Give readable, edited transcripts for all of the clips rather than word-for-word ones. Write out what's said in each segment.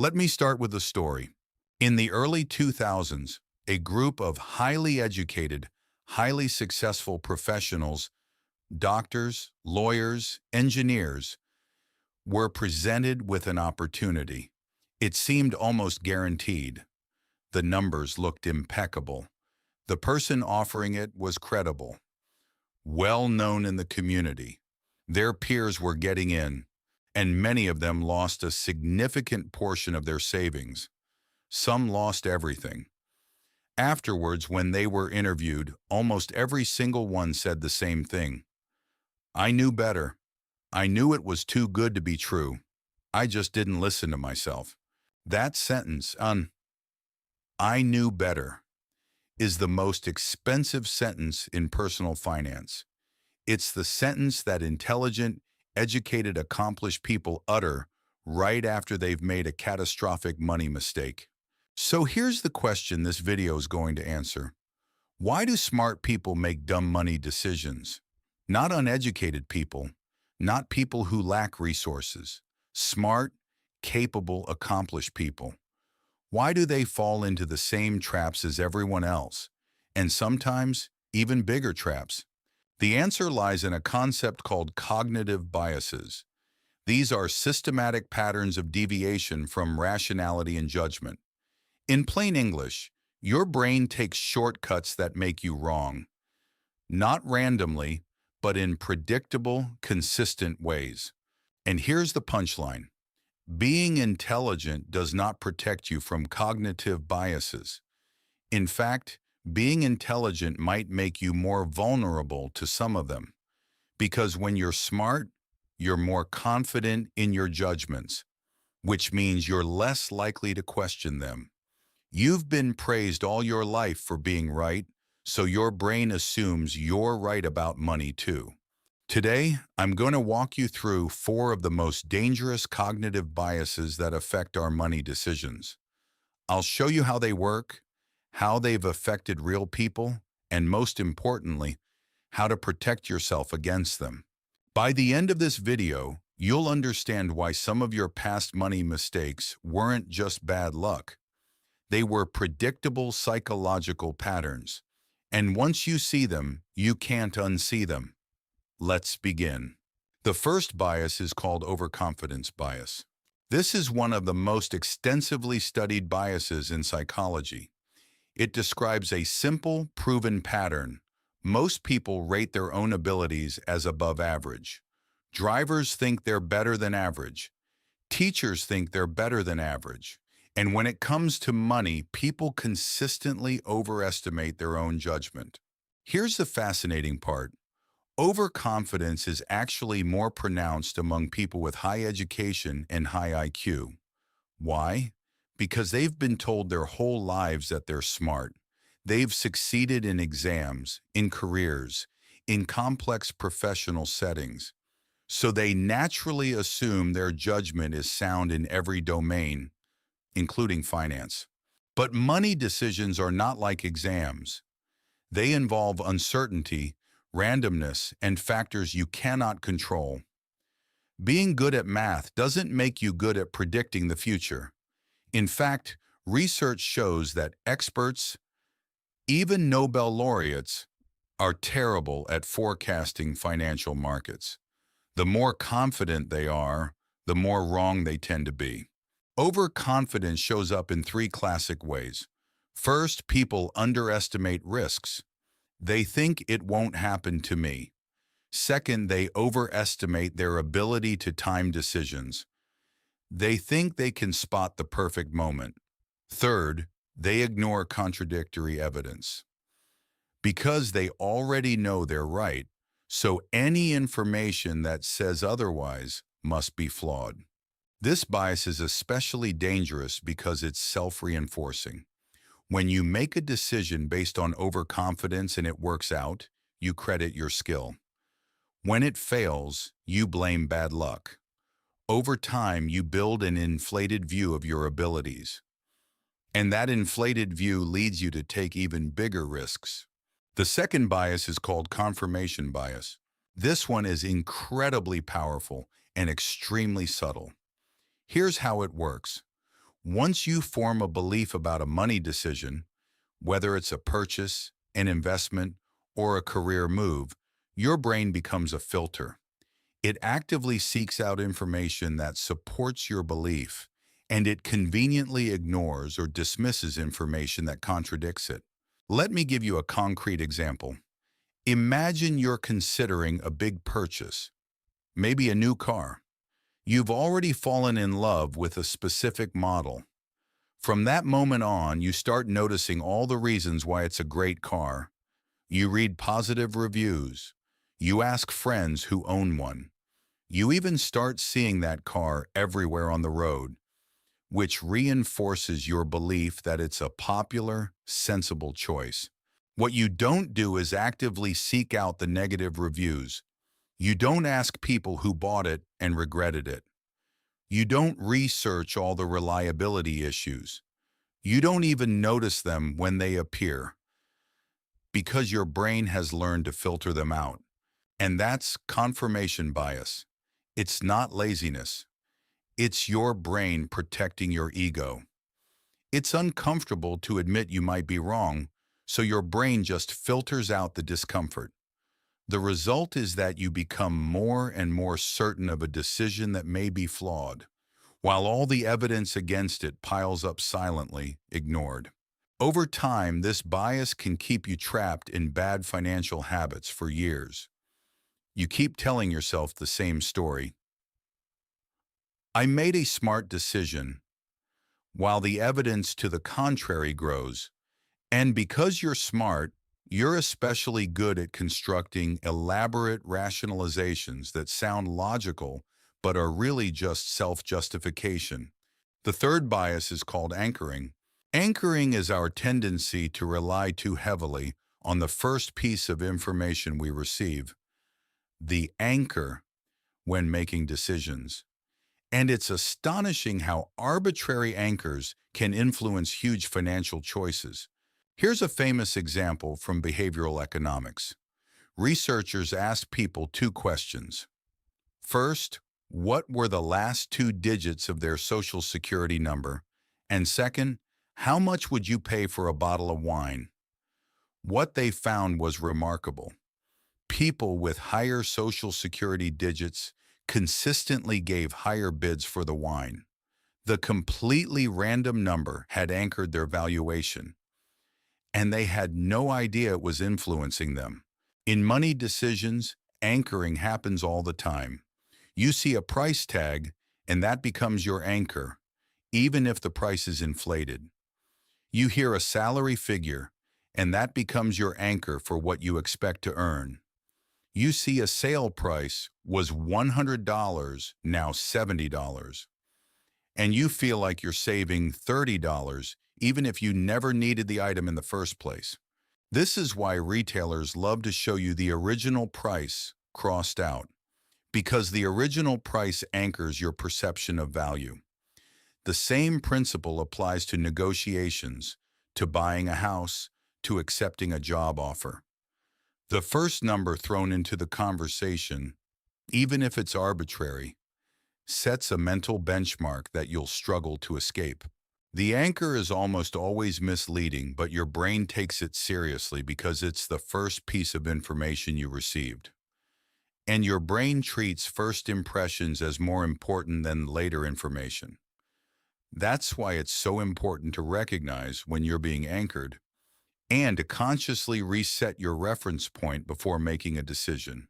Let me start with a story. In the early 2000s, a group of highly educated, highly successful professionals, doctors, lawyers, engineers, were presented with an opportunity. It seemed almost guaranteed. The numbers looked impeccable. The person offering it was credible, well known in the community. Their peers were getting in, and many of them lost a significant portion of their savings. Some lost everything. Afterwards, when they were interviewed, almost every single one said the same thing. I knew better. I knew it was too good to be true. I just didn't listen to myself. That sentence, I knew better, is the most expensive sentence in personal finance. It's the sentence that intelligent, educated, accomplished people utter right after they've made a catastrophic money mistake. So here's the question this video is going to answer. Why do smart people make dumb money decisions? Not uneducated people, not people who lack resources. Smart, capable, accomplished people. Why do they fall into the same traps as everyone else? And sometimes even bigger traps? The answer lies in a concept called cognitive biases. These are systematic patterns of deviation from rationality and judgment. In plain English, your brain takes shortcuts that make you wrong. Not randomly, but in predictable, consistent ways. And here's the punchline. Being intelligent does not protect you from cognitive biases. In fact, being intelligent might make you more vulnerable to some of them. Because when you're smart, you're more confident in your judgments, which means you're less likely to question them. You've been praised all your life for being right, so your brain assumes you're right about money too. Today, I'm going to walk you through 4 of the most dangerous cognitive biases that affect our money decisions. I'll show you how they work, how they've affected real people, and most importantly, how to protect yourself against them. By the end of this video, you'll understand why some of your past money mistakes weren't just bad luck. They were predictable psychological patterns. And once you see them, you can't unsee them. Let's begin. The first bias is called overconfidence bias. This is one of the most extensively studied biases in psychology. It describes a simple, proven pattern. Most people rate their own abilities as above average. Drivers think they're better than average. Teachers think they're better than average. And when it comes to money, people consistently overestimate their own judgment. Here's the fascinating part. Overconfidence is actually more pronounced among people with high education and high IQ. Why? Because they've been told their whole lives that they're smart. They've succeeded in exams, in careers, in complex professional settings. So they naturally assume their judgment is sound in every domain, including finance. But money decisions are not like exams. They involve uncertainty, randomness, and factors you cannot control. Being good at math doesn't make you good at predicting the future. In fact, research shows that experts, even Nobel laureates, are terrible at forecasting financial markets. The more confident they are, the more wrong they tend to be. Overconfidence shows up in 3 classic ways. First, people underestimate risks. They think it won't happen to me. Second, they overestimate their ability to time decisions. They think they can spot the perfect moment. Third, they ignore contradictory evidence. Because they already know they're right, so any information that says otherwise must be flawed. This bias is especially dangerous because it's self-reinforcing. When you make a decision based on overconfidence and it works out, you credit your skill. When it fails, you blame bad luck. Over time, you build an inflated view of your abilities. And that inflated view leads you to take even bigger risks. The second bias is called confirmation bias. This one is incredibly powerful and extremely subtle. Here's how it works. Once you form a belief about a money decision, whether it's a purchase, an investment, or a career move, your brain becomes a filter. It actively seeks out information that supports your belief, and it conveniently ignores or dismisses information that contradicts it. Let me give you a concrete example. Imagine you're considering a big purchase, maybe a new car. You've already fallen in love with a specific model. From that moment on, you start noticing all the reasons why it's a great car. You read positive reviews. You ask friends who own one. You even start seeing that car everywhere on the road, which reinforces your belief that it's a popular, sensible choice. What you don't do is actively seek out the negative reviews. You don't ask people who bought it and regretted it. You don't research all the reliability issues. You don't even notice them when they appear because your brain has learned to filter them out. And that's confirmation bias. It's not laziness. It's your brain protecting your ego. It's uncomfortable to admit you might be wrong, so your brain just filters out the discomfort. The result is that you become more and more certain of a decision that may be flawed, while all the evidence against it piles up silently, ignored. Over time, this bias can keep you trapped in bad financial habits for years. You keep telling yourself the same story. I made a smart decision, while the evidence to the contrary grows. And because you're smart, you're especially good at constructing elaborate rationalizations that sound logical but are really just self-justification. The third bias is called anchoring. Anchoring is our tendency to rely too heavily on the first piece of information we receive, the anchor, when making decisions. And it's astonishing how arbitrary anchors can influence huge financial choices. Here's a famous example from behavioral economics. Researchers asked people two questions. First, what were the last two digits of their social security number? And second, how much would you pay for a bottle of wine? What they found was remarkable. People with higher social security digits consistently gave higher bids for the wine. The completely random number had anchored their valuation, and they had no idea it was influencing them. In money decisions, anchoring happens all the time. You see a price tag, and that becomes your anchor, even if the price is inflated. You hear a salary figure, and that becomes your anchor for what you expect to earn. You see a sale price was $100, now $70, and you feel like you're saving $30 even if you never needed the item in the first place. This is why retailers love to show you the original price crossed out, because the original price anchors your perception of value. The same principle applies to negotiations, to buying a house, to accepting a job offer. The first number thrown into the conversation, even if it's arbitrary, sets a mental benchmark that you'll struggle to escape. The anchor is almost always misleading, but your brain takes it seriously because it's the first piece of information you received. And your brain treats first impressions as more important than later information. That's why it's so important to recognize when you're being anchored and to consciously reset your reference point before making a decision.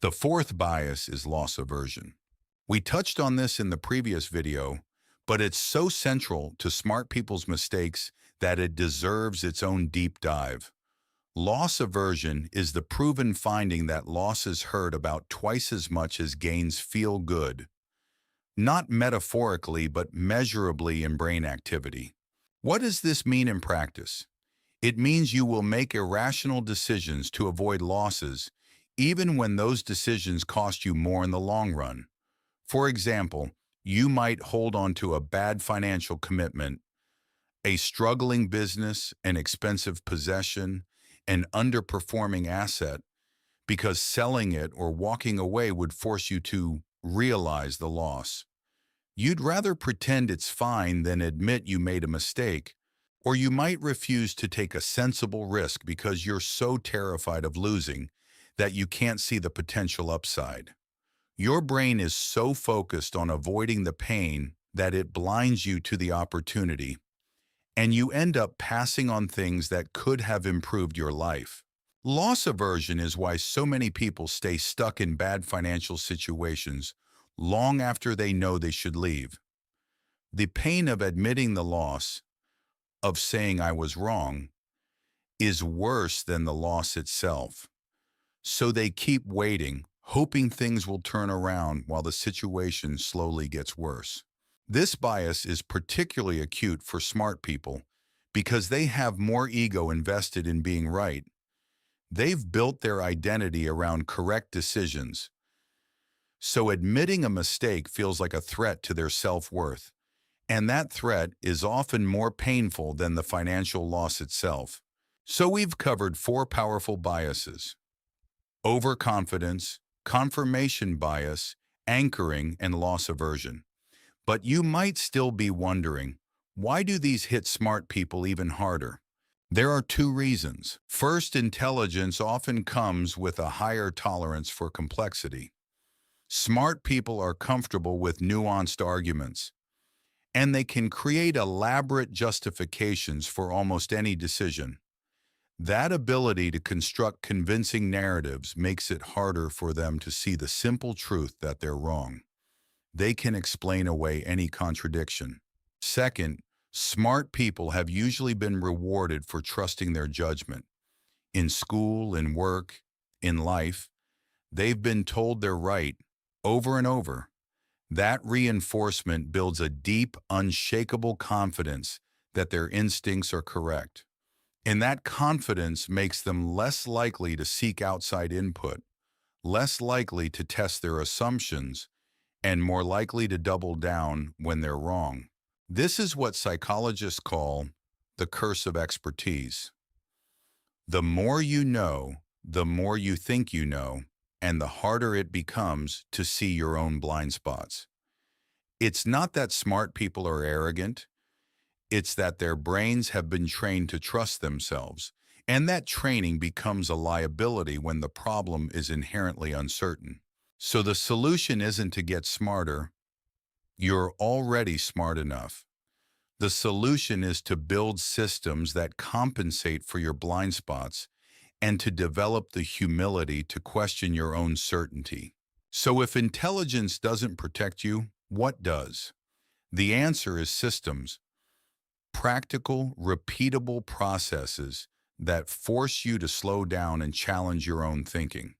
The fourth bias is loss aversion. We touched on this in the previous video, but it's so central to smart people's mistakes that it deserves its own deep dive. Loss aversion is the proven finding that losses hurt about twice as much as gains feel good. Not metaphorically, but measurably in brain activity. What does this mean in practice? It means you will make irrational decisions to avoid losses, even when those decisions cost you more in the long run. For example, you might hold on to a bad financial commitment, a struggling business, an expensive possession, an underperforming asset, because selling it or walking away would force you to realize the loss. You'd rather pretend it's fine than admit you made a mistake, or you might refuse to take a sensible risk because you're so terrified of losing that you can't see the potential upside. Your brain is so focused on avoiding the pain that it blinds you to the opportunity, and you end up passing on things that could have improved your life. Loss aversion is why so many people stay stuck in bad financial situations long after they know they should leave. The pain of admitting the loss, of saying I was wrong, is worse than the loss itself. So they keep waiting, hoping things will turn around while the situation slowly gets worse. This bias is particularly acute for smart people because they have more ego invested in being right. They've built their identity around correct decisions, so admitting a mistake feels like a threat to their self-worth. And that threat is often more painful than the financial loss itself. So we've covered four powerful biases: overconfidence, confirmation bias, anchoring, and loss aversion. But you might still be wondering, why do these hit smart people even harder? There are two reasons. First, intelligence often comes with a higher tolerance for complexity. Smart people are comfortable with nuanced arguments, and they can create elaborate justifications for almost any decision. That ability to construct convincing narratives makes it harder for them to see the simple truth that they're wrong. They can explain away any contradiction. Second, smart people have usually been rewarded for trusting their judgment. In school, in work, in life, they've been told they're right over and over. That reinforcement builds a deep, unshakable confidence that their instincts are correct. And that confidence makes them less likely to seek outside input, less likely to test their assumptions, and more likely to double down when they're wrong. This is what psychologists call the curse of expertise. The more you know, the more you think you know, and the harder it becomes to see your own blind spots. It's not that smart people are arrogant, it's that their brains have been trained to trust themselves, and that training becomes a liability when the problem is inherently uncertain. So the solution isn't to get smarter. You're already smart enough. The solution is to build systems that compensate for your blind spots and to develop the humility to question your own certainty. So if intelligence doesn't protect you, what does? The answer is systems, practical, repeatable processes that force you to slow down and challenge your own thinking.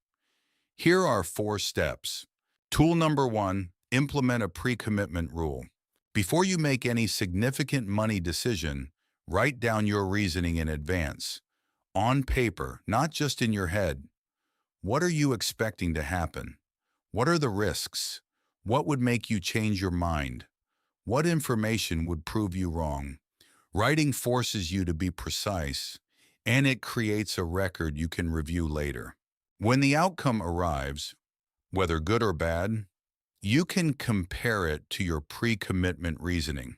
Here are 4 steps. Tool number 1, implement a pre-commitment rule. Before you make any significant money decision, write down your reasoning in advance, on paper, not just in your head. What are you expecting to happen? What are the risks? What would make you change your mind? What information would prove you wrong? Writing forces you to be precise, and it creates a record you can review later. When the outcome arrives, whether good or bad, you can compare it to your pre-commitment reasoning.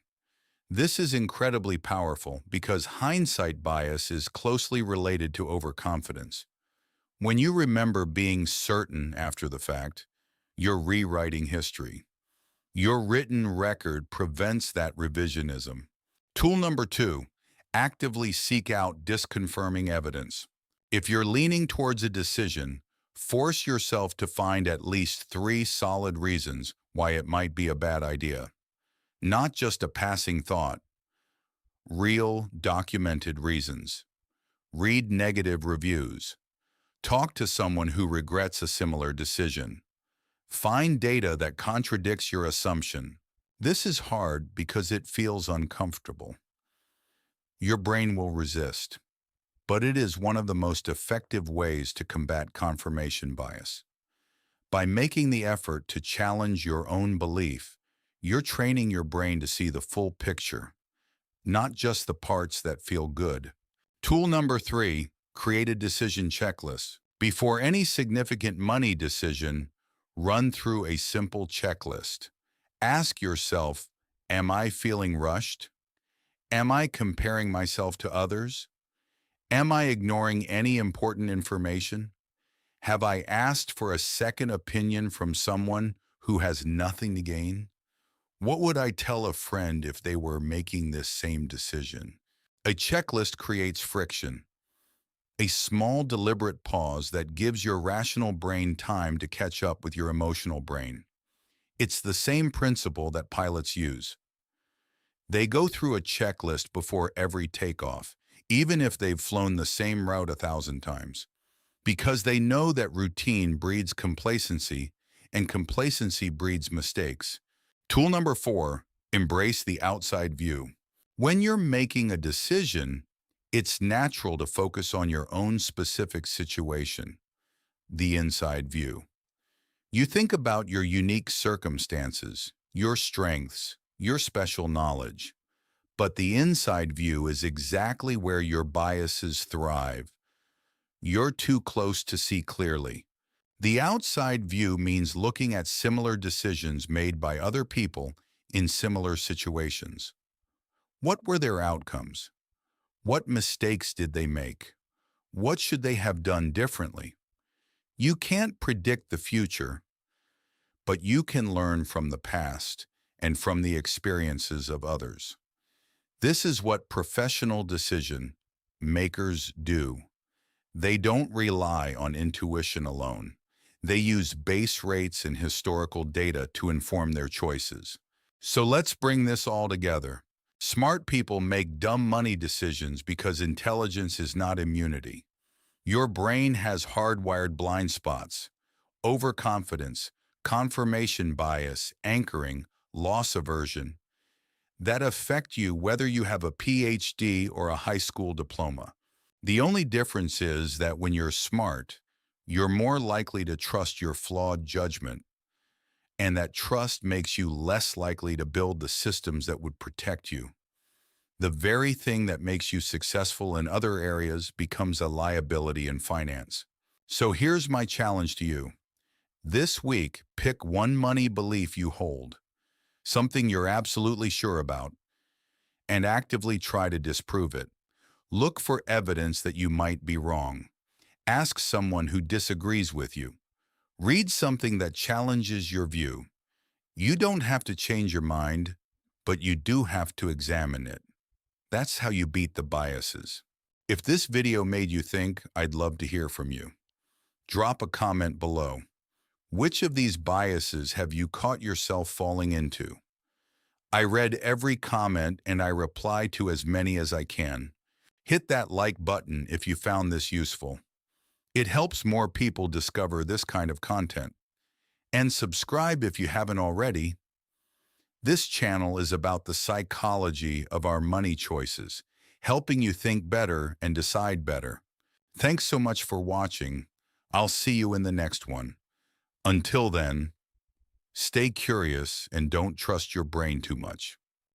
This is incredibly powerful because hindsight bias is closely related to overconfidence. When you remember being certain after the fact, you're rewriting history. Your written record prevents that revisionism. Tool number 2, actively seek out disconfirming evidence. If you're leaning towards a decision, force yourself to find at least 3 solid reasons why it might be a bad idea. Not just a passing thought. Real, documented reasons. Read negative reviews. Talk to someone who regrets a similar decision. Find data that contradicts your assumption. This is hard because it feels uncomfortable. Your brain will resist, but it is one of the most effective ways to combat confirmation bias. By making the effort to challenge your own belief, you're training your brain to see the full picture, not just the parts that feel good. Tool number 3, create a decision checklist. Before any significant money decision, run through a simple checklist. Ask yourself, am I feeling rushed? Am I comparing myself to others? Am I ignoring any important information? Have I asked for a second opinion from someone who has nothing to gain? What would I tell a friend if they were making this same decision? A checklist creates friction, a small deliberate pause that gives your rational brain time to catch up with your emotional brain. It's the same principle that pilots use. They go through a checklist before every takeoff, even if they've flown the same route 1,000 times, because they know that routine breeds complacency and complacency breeds mistakes. Tool number 4, embrace the outside view. When you're making a decision, it's natural to focus on your own specific situation, the inside view. You think about your unique circumstances, your strengths, your special knowledge. But the inside view is exactly where your biases thrive. You're too close to see clearly. The outside view means looking at similar decisions made by other people in similar situations. What were their outcomes? What mistakes did they make? What should they have done differently? You can't predict the future, but you can learn from the past and from the experiences of others. This is what professional decision makers do. They don't rely on intuition alone. They use base rates and historical data to inform their choices. So let's bring this all together. Smart people make dumb money decisions because intelligence is not immunity. Your brain has hardwired blind spots, overconfidence, confirmation bias, anchoring, loss aversion, that affect you whether you have a PhD or a high school diploma. The only difference is that when you're smart, you're more likely to trust your flawed judgment, and that trust makes you less likely to build the systems that would protect you. The very thing that makes you successful in other areas becomes a liability in finance. So here's my challenge to you. This week, pick one money belief you hold, something you're absolutely sure about, and actively try to disprove it. Look for evidence that you might be wrong. Ask someone who disagrees with you. Read something that challenges your view. You don't have to change your mind, but you do have to examine it. That's how you beat the biases. If this video made you think, I'd love to hear from you. Drop a comment below. Which of these biases have you caught yourself falling into? I read every comment and I reply to as many as I can. Hit that like button if you found this useful. It helps more people discover this kind of content. And subscribe if you haven't already. This channel is about the psychology of our money choices, helping you think better and decide better. Thanks so much for watching. I'll see you in the next one. Until then, stay curious and don't trust your brain too much.